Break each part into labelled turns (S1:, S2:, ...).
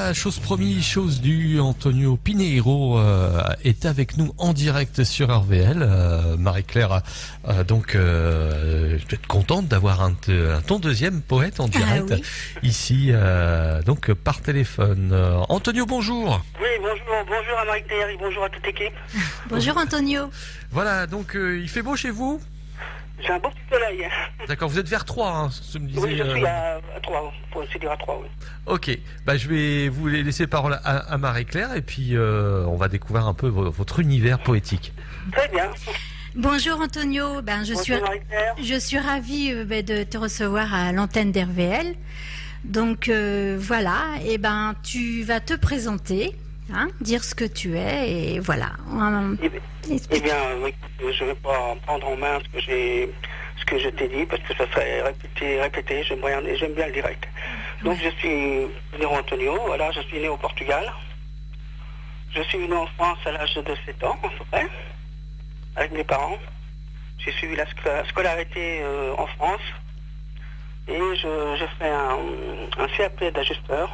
S1: Voilà, chose promise, chose due. Antonio Pinheiro est avec nous en direct sur RVL. Marie-Claire, je vais être contente d'avoir ton deuxième poète en direct ici, donc par téléphone. Antonio, bonjour.
S2: Oui, bonjour à Marie-Claire et bonjour à toute l'équipe.
S3: Bonjour Antonio.
S1: Voilà, donc il fait beau chez vous?
S2: J'ai un beau petit soleil.
S1: D'accord, vous êtes vers Troyes, hein, ce me disait.
S2: Oui, je suis à Troyes, pour ainsi dire à Troyes, oui.
S1: Ok, je vais vous laisser parole à Marie-Claire et puis on va découvrir un peu votre univers poétique.
S2: Très bien.
S3: Bonjour Antonio, je suis ravie de te recevoir à l'antenne d'RVL. Donc voilà, tu vas te présenter, dire ce que tu es et voilà.
S2: Eh bien, je ne vais pas prendre en main ce que je t'ai dit parce que ça serait répété. J'aime bien le direct. Donc je suis Pinheiro Antonio, voilà, je suis né au Portugal. Je suis venu en France à l'âge de 7 ans, à peu près, avec mes parents. J'ai suivi la scolarité en France et j'ai fait un CAP d'ajusteur.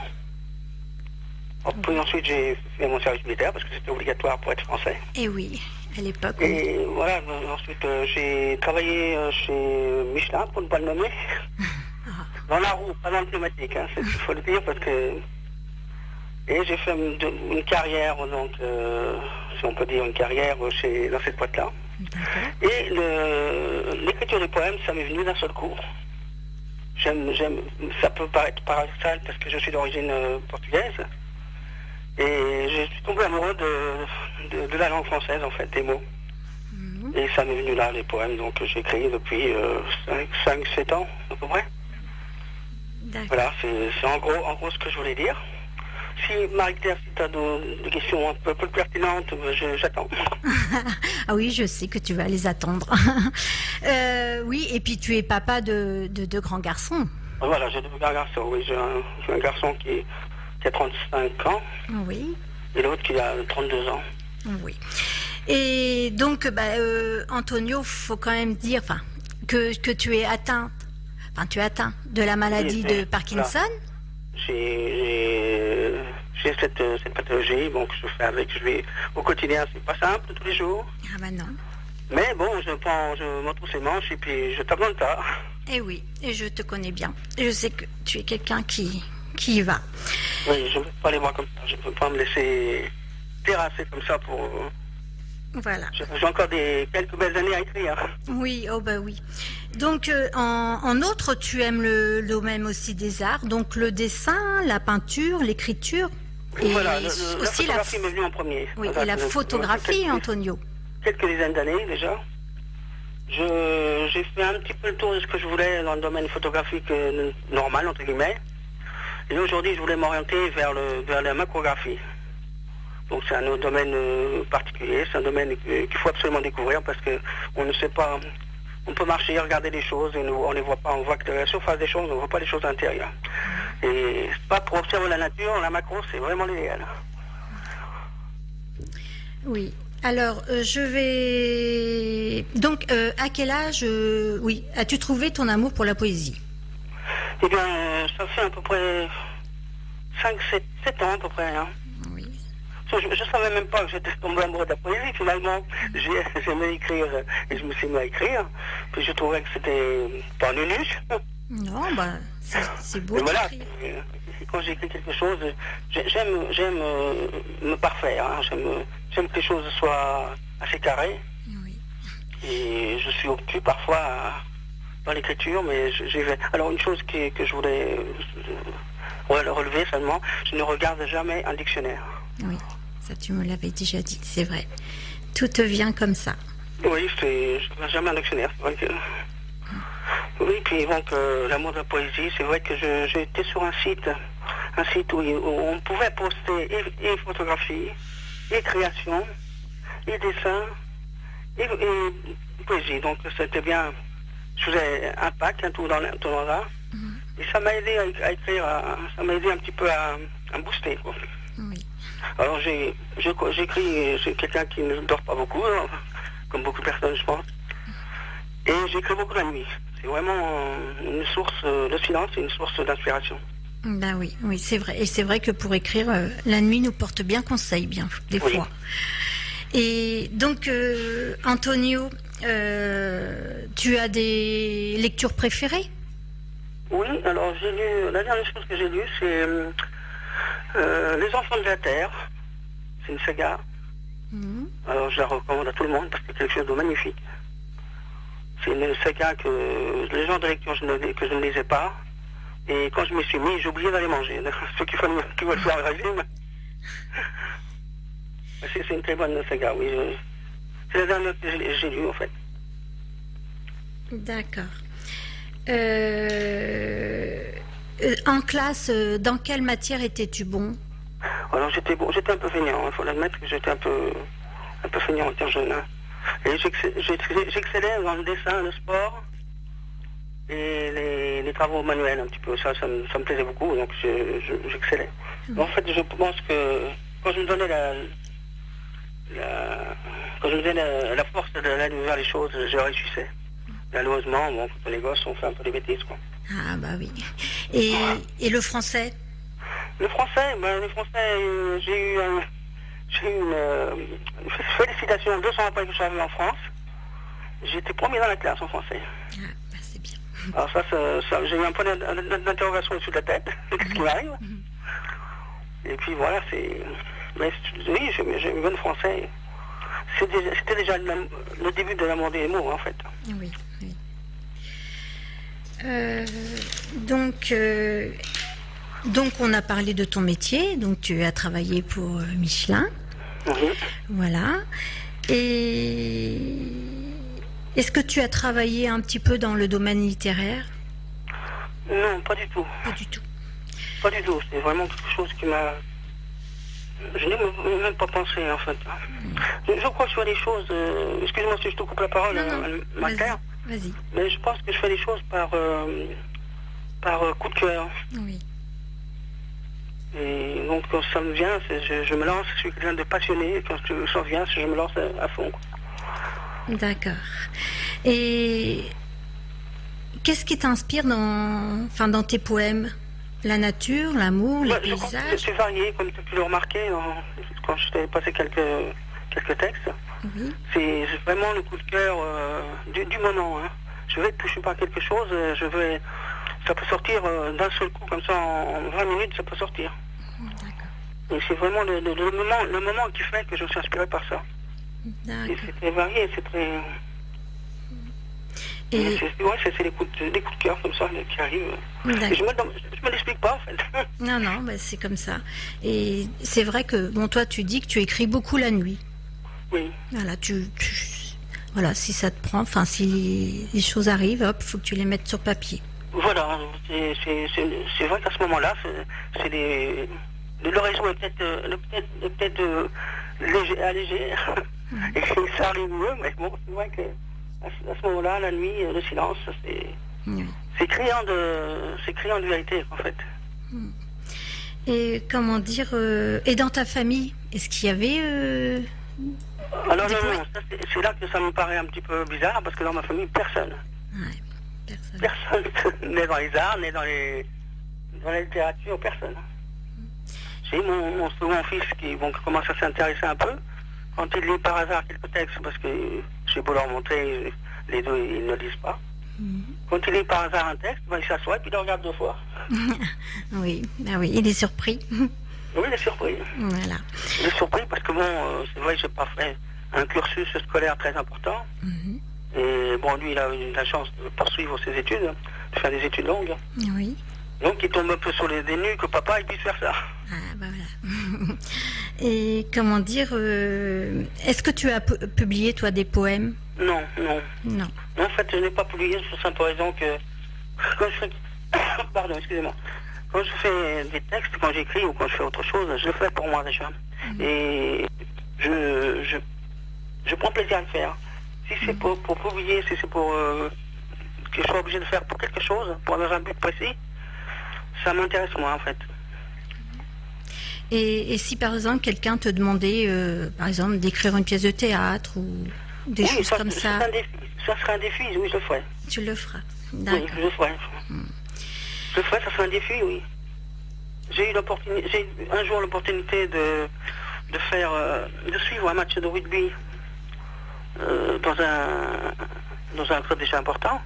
S2: Puis ensuite j'ai fait mon service militaire parce que c'était obligatoire pour être français.
S3: Et oui, à l'époque.
S2: Et voilà, ensuite j'ai travaillé chez Michelin, pour ne pas le nommer. Dans la roue, pas dans le pneumatique, il faut le dire parce que... Et j'ai fait une carrière, donc, si on peut dire une carrière dans cette boîte-là. Et l'écriture des poèmes, ça m'est venu d'un seul coup. Ça peut paraître paradoxal parce que je suis d'origine portugaise. Et je suis tombé amoureux de la langue française, en fait, des mots. Et ça m'est venu là, les poèmes. Donc j'écris depuis 5-7 ans, à peu près. Voilà, c'est en gros ce que je voulais dire. Si Marie-Claire, si tu as des questions un peu plus pertinentes, j'attends.
S3: Ah oui, je sais que tu vas les attendre. Oui, et puis tu es papa de deux grands garçons.
S2: Voilà, j'ai deux grands garçons, oui. J'ai un garçon qui a 35 ans.
S3: Oui.
S2: Et l'autre qui a 32 ans.
S3: Oui. Et donc, Antonio, faut quand même dire que tu es atteint. Tu es atteint de la maladie de Parkinson.
S2: J'ai cette pathologie, donc je vais au quotidien, c'est pas simple tous les jours.
S3: Ah ben non.
S2: Mais bon, je m'en trouve ses manches et puis je tape dans le tas.
S3: Eh oui, et je te connais bien. Je sais que tu es quelqu'un qui y va.
S2: Oui, je ne peux pas les voir comme ça. Je ne peux pas me laisser terrasser comme ça pour...
S3: Voilà.
S2: J'ai encore quelques belles années à écrire.
S3: Oui, oui. Donc, en outre, tu aimes le domaine aussi des arts, donc le dessin, la peinture, l'écriture. Et
S2: voilà,
S3: aussi
S2: la photographie m'est venue en premier.
S3: Oui, et la photographie, Antonio.
S2: Quelques dizaines d'années déjà. J'ai fait un petit peu le tour de ce que je voulais dans le domaine photographique normal, entre guillemets. Et aujourd'hui, je voulais m'orienter vers la macrographie. Donc c'est un autre domaine particulier, c'est un domaine qu'il faut absolument découvrir parce qu'on ne sait pas, on peut marcher, regarder les choses et on ne les voit pas, on voit que la surface des choses, on ne voit pas les choses intérieures. Et c'est pas pour observer la nature, la macro, c'est vraiment l'idéal.
S3: Oui. Alors, je vais... Donc, à quel âge, as-tu trouvé ton amour pour la poésie?
S2: Eh bien, ça fait à peu près 7 ans à peu près.
S3: Oui.
S2: Je ne savais même pas que j'étais tombé amoureux de la poésie. Finalement, j'aimais écrire et je me suis mis à écrire. Puis je trouvais que c'était pas nunuche.
S3: Non, c'est beau.
S2: Et voilà, quand j'écris quelque chose, j'aime me parfaire. J'aime que les choses soient assez carrées.
S3: Oui.
S2: Et je suis obtus parfois dans l'écriture, mais j'y vais. Alors une chose que je voulais relever seulement, je ne regarde jamais un dictionnaire.
S3: Oui, ça tu me l'avais déjà dit, c'est vrai. Tout te vient comme ça.
S2: Oui, je ne regarde jamais un dictionnaire, c'est vrai que... Oui, puis donc l'amour de la poésie, c'est vrai que j'ai été sur un site où on pouvait poster et photographies, et création, et dessin, et poésie. Donc c'était bien, je faisais un pack, un tour dans là. Et ça m'a aidé à écrire, ça m'a aidé un petit peu à booster, quoi.
S3: Oui.
S2: Alors j'écris, c'est quelqu'un qui ne dort pas beaucoup, comme beaucoup de personnes, je pense. Et j'écris beaucoup la nuit. C'est vraiment une source, le silence, c'est une source d'inspiration.
S3: Ben oui, oui, c'est vrai. Et c'est vrai que pour écrire, la nuit nous porte bien conseil, bien, des fois. Et donc, Antonio, tu as des lectures préférées?
S2: Oui, alors j'ai lu, la dernière chose que j'ai lue, c'est Les Enfants de la Terre. C'est une saga. Alors je la recommande à tout le monde parce que c'est quelque chose de magnifique. C'est une saga que les gens de lecture que je ne lisais pas. Et quand je m'y suis mis, j'ai oublié d'aller manger. Ceux qui veulent faire un régime. C'est une très bonne saga, oui. C'est la dernière que j'ai lue, en fait.
S3: D'accord. En classe, dans quelle matière étais-tu bon?
S2: Alors j'étais un peu feignant, il faut l'admettre que j'étais un peu feignant en étant jeune. Hein. Et j'excellais dans le dessin, le sport et les travaux manuels un petit peu. Ça me plaisait beaucoup, donc j'excellais. En fait, je pense que quand je me donnais la force d'aller vers les choses, je réussissais. Malheureusement, bon, quand on est gosse, on fait un peu des bêtises, quoi.
S3: Ah bah oui. Et le français?
S2: Le français, j'ai eu une félicitation 2 ans après que je suis arrivé en France. J'étais premier dans la classe en français.
S3: Ah, bah c'est bien.
S2: Alors ça j'ai eu un point d'interrogation au-dessus de la tête. Qu'est-ce qui m'arrive? Et puis voilà, oui, j'ai eu bon français. C'était déjà le début de l'amour des mots, en fait.
S3: Oui, oui. Donc on a parlé de ton métier, donc tu as travaillé pour Michelin. Voilà. Et est-ce que tu as travaillé un petit peu dans le domaine littéraire?
S2: Non, pas du tout.
S3: Pas du tout.
S2: Pas du tout. C'est vraiment quelque chose qui m'a... Je n'ai même pas pensé, en fait. Je crois que je fais les choses... Excuse-moi si je te coupe la parole, Marie-Claire.
S3: Vas-y.
S2: Mais je pense que je fais les choses par coup de cœur.
S3: Oui.
S2: Et donc quand ça me vient, je me lance, je suis quelqu'un de passionné, quand ça vient, je me lance à fond.
S3: D'accord. Et qu'est-ce qui t'inspire dans tes poèmes? La nature, l'amour, les paysages?
S2: C'est varié, comme tu as pu le remarquer quand je t'ai passé quelques textes.
S3: Oui.
S2: C'est vraiment le coup de cœur du moment. Hein. Je vais être touché par quelque chose, ça peut sortir d'un seul coup, comme ça, en 20 minutes, ça peut sortir.
S3: D'accord.
S2: Et c'est vraiment le moment qui fait que je suis inspiré par ça.
S3: D'accord.
S2: C'est très varié, c'est très... C'est des coups de cœur comme ça qui arrivent. Et je me l'explique pas, en fait.
S3: Non, bah, c'est comme ça. Et c'est vrai que, bon, toi, tu dis que tu écris beaucoup la nuit.
S2: Oui.
S3: Voilà, voilà, si ça te prend, enfin, si les choses arrivent, hop, faut que tu les mettes sur papier.
S2: Voilà, c'est vrai qu'à ce moment-là, l'horizon est peut-être allégé, et ça arrive mieux, mais bon, c'est vrai qu'à ce moment-là, la nuit, le silence, c'est criant de vérité, en fait.
S3: Et comment dire, et dans ta famille, est-ce qu'il y avait...
S2: Alors non, c'est là que ça me paraît un petit peu bizarre, parce que dans ma famille, personne.
S3: Ouais,
S2: personne n'est dans les arts, n'est dans la littérature, personne. J'ai eu mon second fils qui commence à s'intéresser un peu. Quand il lit par hasard quelques textes, parce que j'ai beau leur montrer, les deux ils ne lisent pas. Quand il lit par hasard un texte, il s'assoit et puis il le regarde 2 fois.
S3: Oui, il est surpris.
S2: Oui, il est surpris.
S3: Voilà.
S2: Il est surpris parce que c'est vrai que j'ai pas fait un cursus scolaire très important. Et bon, lui, il a eu la chance de poursuivre ses études, de faire des études longues.
S3: Oui.
S2: Donc, il tombe un peu sur des nues que papa, il puisse faire ça.
S3: Ah, bah voilà. Et comment dire, est-ce que tu as publié, toi, des poèmes?
S2: Non. En fait, je n'ai pas publié pour simple raison que quand je fais... Pardon, excusez-moi. Quand je fais des textes, quand j'écris ou quand je fais autre chose, je le fais pour moi déjà. Et je prends plaisir à le faire. Si c'est pour publier, si c'est pour que je sois obligé de faire pour quelque chose, pour avoir un but précis, ça m'intéresse moi en fait.
S3: Et si par exemple quelqu'un te demandait, par exemple, d'écrire une pièce de théâtre ou des choses comme ça?
S2: Ça serait un défi, oui, je le ferai.
S3: Tu le feras.
S2: Oui, je le ferai. Je le ferai, ça serait un défi, oui. j'ai eu un jour l'opportunité de suivre un match de rugby dans un club déjà important.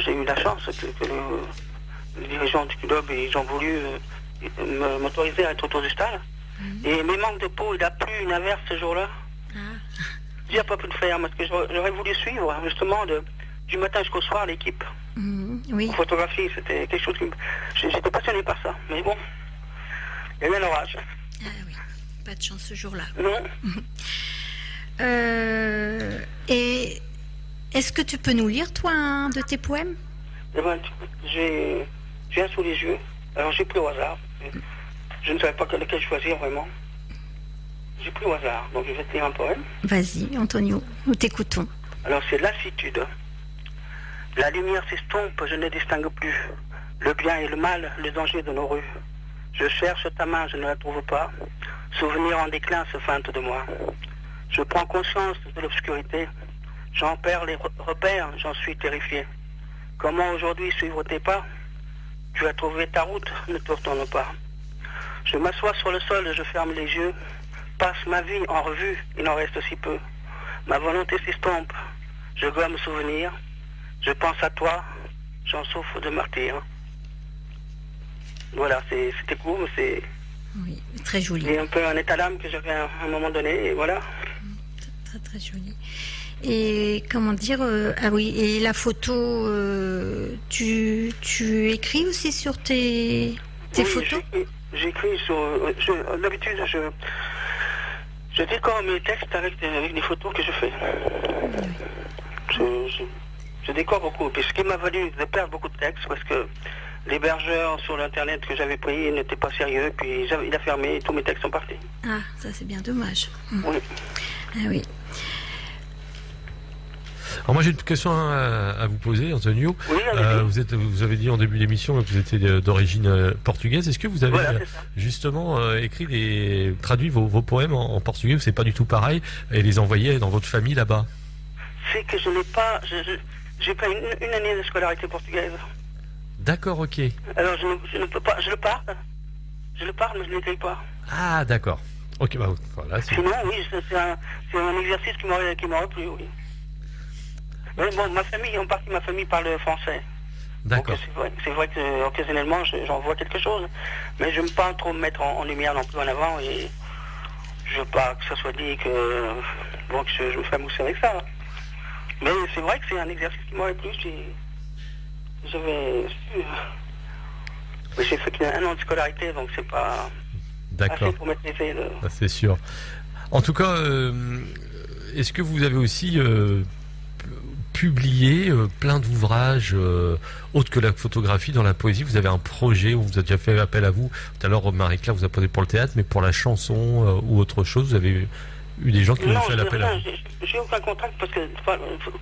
S2: J'ai eu la chance que les dirigeants du club, ils ont voulu m'autoriser à être autour du stade. Et mes manques de peau, il a plu une averse ce jour-là. J'ai pas pu le faire parce que j'aurais voulu suivre justement du matin jusqu'au soir l'équipe.
S3: Oui.
S2: En photographie, c'était quelque chose j'étais passionné par ça. Mais bon, il y a eu un orage.
S3: Ah oui, pas de chance ce jour-là.
S2: Non.
S3: Et est-ce que tu peux nous lire, toi, un de tes poèmes?
S2: Eh ben, j'ai un sous les yeux. Alors j'ai pris au hasard. Je ne savais pas lequel choisir vraiment. J'ai pris au hasard. Donc je vais te lire un poème.
S3: Vas-y, Antonio, nous t'écoutons.
S2: Alors c'est lassitude. La lumière s'estompe, je ne distingue plus le bien et le mal, le danger de nos rues. Je cherche ta main, je ne la trouve pas. Souvenir en déclin se feinte de moi. Je prends conscience de l'obscurité. J'en perds les repères, j'en suis terrifié. Comment aujourd'hui suivre tes pas? Tu as trouvé ta route, ne te retourne pas. Je m'assois sur le sol, je ferme les yeux. Passe ma vie en revue, il en reste si peu. Ma volonté s'estompe, je gomme souvenir. Je pense à toi, j'en souffre de martyr. Voilà, c'était court, mais c'est...
S3: Oui, très joli.
S2: C'est un peu un état d'âme que j'avais à un moment donné, et voilà.
S3: Très, très joli. Et comment dire... ah oui, et la photo, tu écris aussi sur tes photos?
S2: J'écris sur... D'habitude, je décore mes textes avec des photos que je fais. Je décore beaucoup, puis ce qui m'a valu de perdre beaucoup de textes, parce que l'hébergeur sur l'internet que j'avais pris n'était pas sérieux, puis il a fermé, et tous mes textes sont partis.
S3: Ah, ça c'est bien dommage.
S2: Oui.
S3: Ah oui.
S1: Alors moi j'ai une question à vous poser, Antonio.
S2: Oui,
S1: vous avez dit en début d'émission que vous étiez d'origine portugaise. Est-ce que vous avez justement traduit vos poèmes en portugais? C'est pas du tout pareil, et les envoyé dans votre famille là-bas?
S2: C'est que je n'ai pas... J'ai pas une année de scolarité portugaise.
S1: D'accord, ok.
S2: Alors je ne peux pas... Je le parle, mais je ne l'écris pas.
S1: Ah, d'accord. Ok, bah voilà.
S2: Sinon, oui, c'est un exercice qui m'aurait plu, oui. Mais bon, en partie ma famille parle français.
S1: D'accord.
S2: C'est vrai que occasionnellement j'en vois quelque chose, mais je ne veux pas trop me mettre en lumière non plus en avant, et je veux pas que ça soit dit que je me fais mousser avec ça. Mais c'est vrai que c'est un exercice qui m'aurait plu si j'avais su. Mais j'ai fait qu'un an de scolarité, donc c'est pas assez pour mettre les faits.
S1: C'est sûr. En tout cas, est-ce que vous avez aussi publié plein d'ouvrages autres que la photographie dans la poésie? Vous avez un projet où vous avez déjà fait appel à vous? Tout à l'heure, Marie-Claire vous a posé pour le théâtre, mais pour la chanson ou autre chose, vous avez eu des gens qui vous ont fait l'appel à vous?
S2: J'ai aucun contact parce que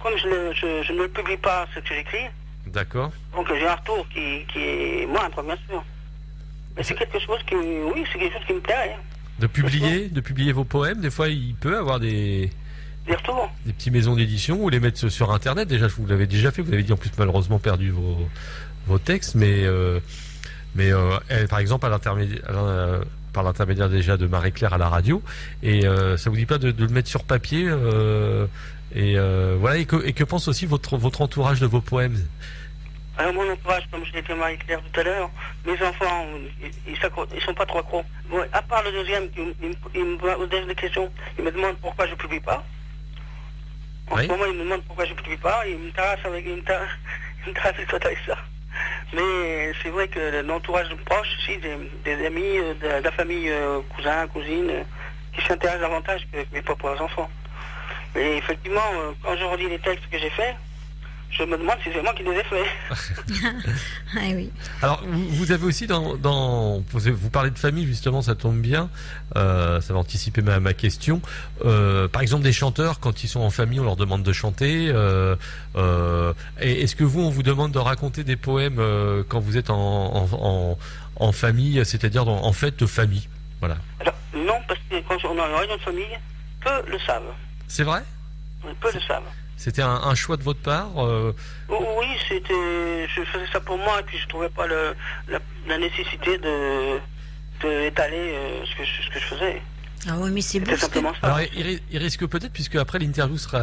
S2: comme je ne publie pas ce que j'écris.
S1: D'accord.
S2: Donc j'ai un retour qui est moindre, bien sûr. Mais c'est quelque chose qui me plaît.
S1: De publier vos poèmes, des fois il peut avoir des
S2: retours.
S1: Des petites maisons d'édition ou les mettre sur internet. Déjà, vous l'avez déjà fait, vous avez dit en plus malheureusement perdu vos textes, mais par exemple par l'intermédiaire déjà de Marie-Claire à la radio, et ça vous dit pas de le mettre sur papier voilà, et que pense aussi votre entourage de vos poèmes?
S2: Alors mon entourage, comme je l'ai dit à Marie-Claire tout à l'heure, mes enfants, ils sont pas trop accros. Bon, à part le deuxième, il me pose des questions, il me demande pourquoi je publie pas. En ce moment, il me demande pourquoi je publie pas, il me tasse avec ça. Mais c'est vrai que l'entourage proche aussi, des amis, de la famille, cousins, cousines, qui s'intéressent davantage que mes propres enfants. Mais effectivement, quand je relis les textes que j'ai faits, je me demande si c'est moi qui les ai faits.
S3: Ah oui.
S1: Alors, vous avez aussi vous parlez de famille, justement, ça tombe bien, ça va anticiper ma question. Par exemple, des chanteurs, quand ils sont en famille, on leur demande de chanter. Est-ce que on vous demande de raconter des poèmes quand vous êtes en famille, c'est-à-dire en fête de famille? Voilà.
S2: Alors, non, parce que quand on est en réunion de famille, peu le savent.
S1: C'est vrai?
S2: Oui, peu le savent.
S1: C'était un choix de votre part?
S2: Oui, je faisais ça pour moi, et puis je trouvais pas la nécessité étaler ce que je faisais.
S3: Ah oui, mais c'est beau.
S2: C'est simplement ça.
S1: Alors, il risque peut-être, puisque après l'interview sera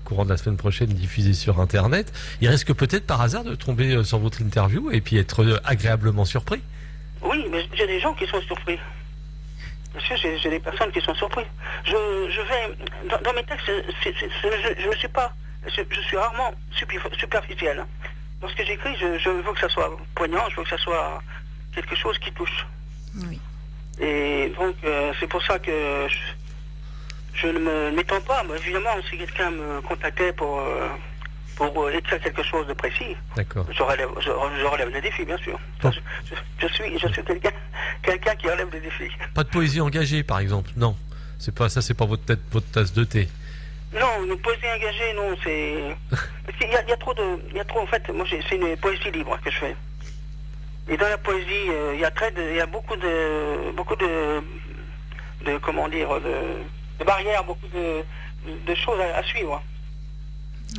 S1: courant de la semaine prochaine diffusée sur Internet, il risque peut-être par hasard de tomber sur votre interview et puis être agréablement surpris.
S2: Oui, mais j'ai des gens qui sont surpris. Monsieur, j'ai des personnes qui sont surprises. Je vais dans mes textes, je ne suis pas, je suis rarement superficiel. Lorsque j'écris, je veux que ça soit poignant, je veux que ça soit quelque chose qui touche.
S3: Oui.
S2: Et donc, c'est pour ça que je ne m'étends pas. Mais évidemment, si quelqu'un me contactait pour écrire quelque chose de précis,
S1: d'accord,
S2: je relève des défis, bien sûr.
S1: Bon.
S2: Je suis quelqu'un qui relève des défis.
S1: Pas de poésie engagée, par exemple, non. C'est pas votre tasse de thé.
S2: Non, une poésie engagée, non, c'est... Il y a trop, en fait, moi, c'est une poésie libre que je fais. Et dans la poésie, il y a beaucoup de comment dire, de barrières, beaucoup de choses à suivre.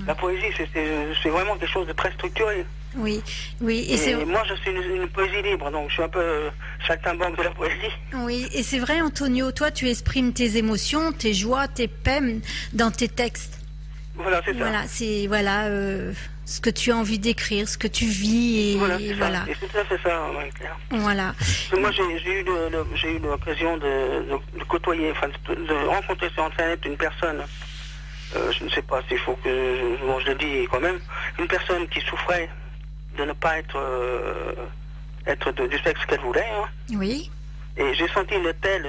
S2: La poésie, c'est vraiment quelque chose de très structuré.
S3: Oui, oui.
S2: Et moi, je suis une poésie libre, donc je suis un peu saltimbanque de la poésie.
S3: Oui, et c'est vrai, Antonio, toi, tu exprimes tes émotions, tes joies, tes peines dans tes textes.
S2: Voilà, c'est ça.
S3: Voilà, c'est ce que tu as envie d'écrire, ce que tu vis, et voilà.
S2: Et c'est tout à fait ça, Marie-Claire.
S3: Voilà.
S2: Moi, j'ai eu l'occasion de côtoyer, enfin, de rencontrer sur Internet une personne. Je ne sais pas s'il faut que je le dis quand même, une personne qui souffrait de ne pas être du sexe qu'elle voulait. Hein.
S3: Oui.
S2: Et j'ai senti une telle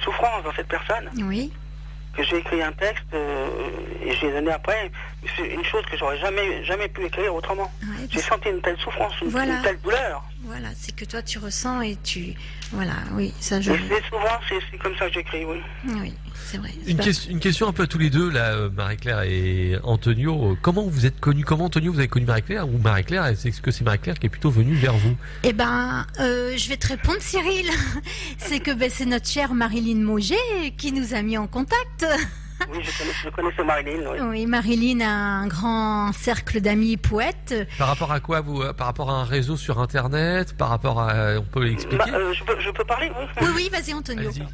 S2: souffrance dans cette personne.
S3: Oui.
S2: Que j'ai écrit un texte et j'ai donné après. C'est une chose que j'aurais jamais pu écrire autrement. Ouais, j'ai senti une telle souffrance, une telle douleur.
S3: Voilà, c'est que toi tu ressens et tu... Voilà, oui, ça je...
S2: Et souvent, c'est comme ça que j'écris, oui.
S3: Oui, c'est vrai.
S1: Une question un peu à tous les deux, là, Marie-Claire et Antonio. Comment vous êtes connus? Comment, Antonio, vous avez connu Marie-Claire? Ou Marie-Claire, est-ce que c'est Marie-Claire qui est plutôt venue vers vous?
S3: Eh ben, je vais te répondre, Cyril. C'est que c'est notre chère Marilyn Mauger qui nous a mis en contact.
S2: Oui, je connaissais Marilyn. Oui.
S3: Oui, Marilyn a un grand cercle d'amis poètes.
S1: Par rapport à quoi, vous? Par rapport à un réseau sur Internet? Par rapport à... On peut l'expliquer?
S2: Je peux parler, oui.
S3: Oui, vas-y, Antonio.
S1: Vas-y.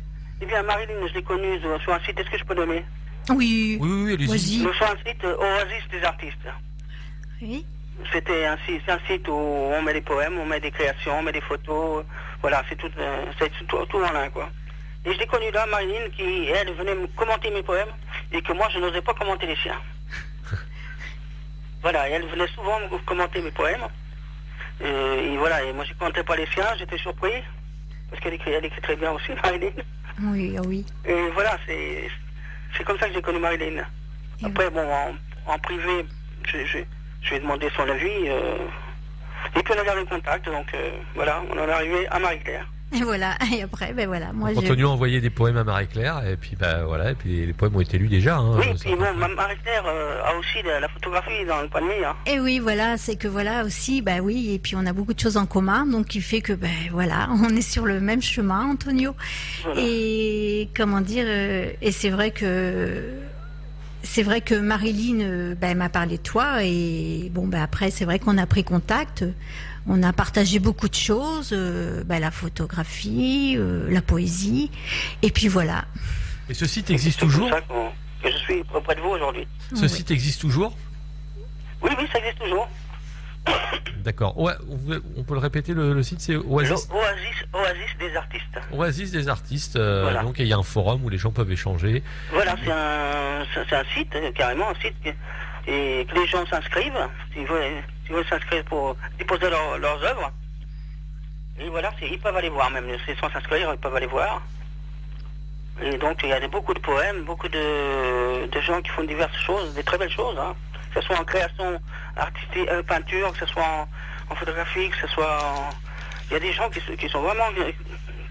S2: Eh bien, Marilyn, je l'ai connue sur un site, est-ce que je peux nommer?
S3: Oui.
S1: Oui, allez-y.
S2: Sur un site Oasis des artistes.
S3: Oui.
S2: C'est un site où on met des poèmes, on met des créations, on met des photos. Voilà, c'est tout en un, quoi. Et je l'ai connue là, Marilyn, qui, elle, venait me commenter mes poèmes, et que moi, je n'osais pas commenter les siens. Voilà, et elle venait souvent me commenter mes poèmes. Et voilà, et moi, je ne commentais pas les siens, j'étais surpris, parce qu'elle écrit très bien aussi, Marilyn.
S3: Oui, oui.
S2: Et voilà, c'est comme ça que j'ai connu Marilyn. Après, bon, en privé, je lui ai demandé son avis, et puis on a gardé le contact, donc voilà, on en est arrivé à Marie-Claire.
S3: Et voilà, et après, ben voilà, moi
S1: Antonio a envoyé des poèmes à Marie-Claire, et puis voilà, et puis les poèmes ont été lus déjà. Hein,
S2: oui, et puis bon, Marie-Claire a aussi la photographie dans le panier. Hein.
S3: Et oui, voilà, c'est que voilà aussi, bah oui, et puis on a beaucoup de choses en commun, donc il fait que ben voilà, on est sur le même chemin, Antonio. Voilà. Et comment dire, et c'est vrai que Marilyn m'a parlé de toi, et bon, après c'est vrai qu'on a pris contact. On a partagé beaucoup de choses, la photographie, la poésie, et puis voilà.
S1: Et ce site existe toujours?
S2: C'est pour ça que je suis auprès de vous aujourd'hui.
S1: Ce site existe toujours?
S2: Oui, ça existe toujours.
S1: D'accord. Ouais, on peut le répéter, le site, c'est Oasis.
S2: Oasis des artistes.
S1: Oasis des artistes.
S2: Voilà.
S1: Donc il y a un forum où les gens peuvent échanger.
S2: Voilà, c'est un site, carrément un site, et que les gens s'inscrivent, s'ils veulent s'inscrire pour déposer leurs œuvres. Et voilà, ils peuvent aller voir, même sans s'inscrire, ils peuvent aller voir. Et donc il y a beaucoup de poèmes, beaucoup de gens qui font diverses choses, des très belles choses, hein. Que ce soit en création artistique, peinture, que ce soit en photographie, que ce soit Il y a des gens qui sont vraiment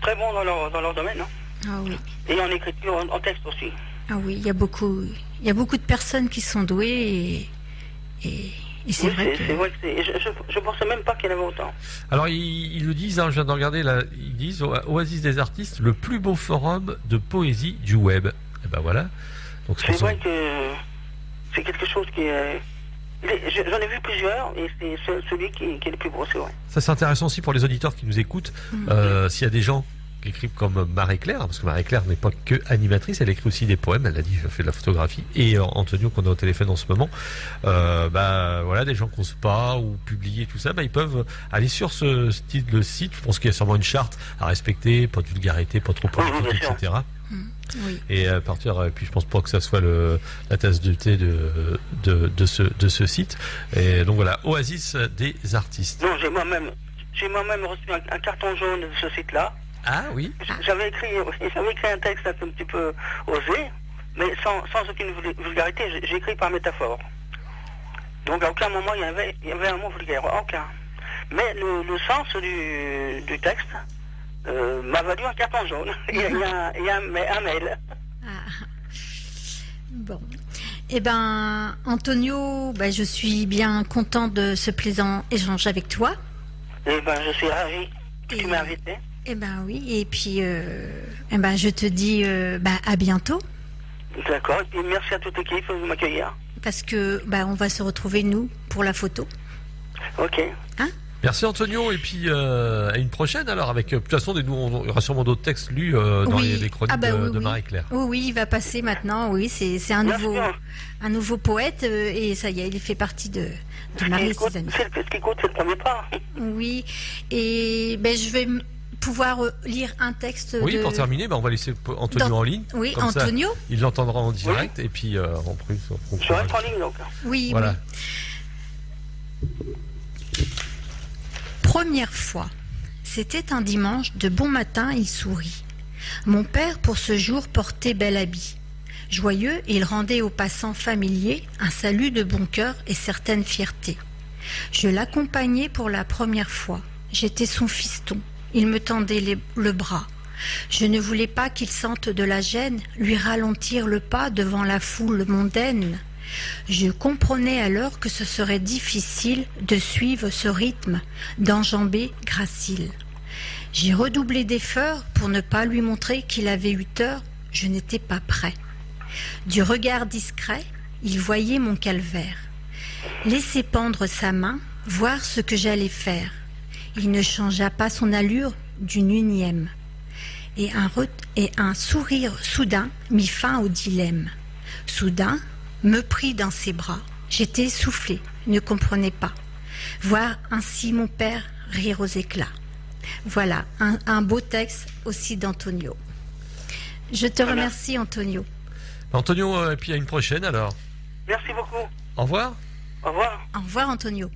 S2: très bons dans leur domaine. Hein.
S3: Ah oui.
S2: Et en écriture, en texte aussi.
S3: Ah oui, il y a beaucoup de personnes qui sont douées et c'est vrai que...
S2: Je pensais même pas qu'il y en avait autant.
S1: Alors ils le disent, hein, je viens de regarder là, ils disent Oasis des artistes, le plus beau forum de poésie du web. Et ben voilà. Donc
S2: c'est vrai que c'est quelque chose qui est J'en ai vu plusieurs et c'est celui qui est le plus beau, c'est vrai.
S1: Ça c'est intéressant aussi pour les auditeurs qui nous écoutent. S'il y a des gens qui écrivent comme Marie-Claire, parce que Marie-Claire n'est pas que animatrice, elle écrit aussi des poèmes, elle a dit, je fais de la photographie, et Antonio qu'on a au téléphone en ce moment, voilà, des gens qui n'osent pas ou publier tout ça, ils peuvent aller sur le site, je pense qu'il y a sûrement une charte à respecter, pas de vulgarité, pas trop politique, etc.
S3: Oui.
S1: Et à partir, puis je pense pas que ça soit la tasse de thé de ce site. Et donc voilà, Oasis des artistes.
S2: Non, j'ai moi-même reçu un carton jaune de ce site-là.
S1: Ah oui.
S2: J'avais écrit un texte un petit peu osé, mais sans aucune vulgarité. J'ai écrit par métaphore. Donc à aucun moment il y avait un mot vulgaire, aucun. Mais le sens du texte m'a valu un carton jaune et un mail.
S3: Bon. Eh ben, Antonio, je suis bien content de ce plaisant échange avec toi.
S2: Eh ben, je suis ravi que tu m'aies invité.
S3: Eh ben oui, et puis je te dis à bientôt.
S2: D'accord, et puis merci à toute l'équipe de m'accueillir.
S3: Parce que on va se retrouver nous pour la photo.
S2: Ok.
S3: Hein?
S1: Merci Antonio, et puis à une prochaine alors, avec de toute façon il y aura sûrement d'autres textes lus dans les chroniques de Marie-Claire.
S3: Oui, il va passer maintenant, oui, c'est un nouveau poète, et ça y est, il fait partie de Marie et ses amis.
S2: Ce qui compte, c'est le premier pas.
S3: Oui, et je vais pouvoir lire un texte.
S1: Oui, pour terminer, on va laisser Antonio en ligne.
S3: Oui,
S1: comme
S3: Antonio.
S1: Ça, il l'entendra en direct, et puis en plus...
S2: Je reste en ligne donc.
S3: Oui,
S1: voilà.
S3: Oui. Première fois. C'était un dimanche, de bon matin, il sourit. Mon père, pour ce jour, portait bel habit. Joyeux, il rendait aux passants familiers un salut de bon cœur et certaine fierté. Je l'accompagnais pour la première fois. J'étais son fiston. Il me tendait le bras. Je ne voulais pas qu'il sente de la gêne, lui ralentir le pas devant la foule mondaine. Je comprenais alors que ce serait difficile de suivre ce rythme, d'enjamber gracile. J'ai redoublé d'efforts pour ne pas lui montrer qu'il avait eu tort, je n'étais pas prêt. Du regard discret, il voyait mon calvaire. Laissait pendre sa main, voir ce que j'allais faire. Il ne changea pas son allure d'une unième. Et un sourire soudain mit fin au dilemme. Soudain, me prit dans ses bras. J'étais essoufflée, ne comprenais pas. Voir ainsi mon père rire aux éclats. Voilà, un beau texte aussi d'Antonio. Je te remercie, Antonio.
S1: Antonio, et puis à une prochaine alors.
S2: Merci beaucoup.
S1: Au revoir.
S2: Au revoir.
S3: Au revoir, Antonio.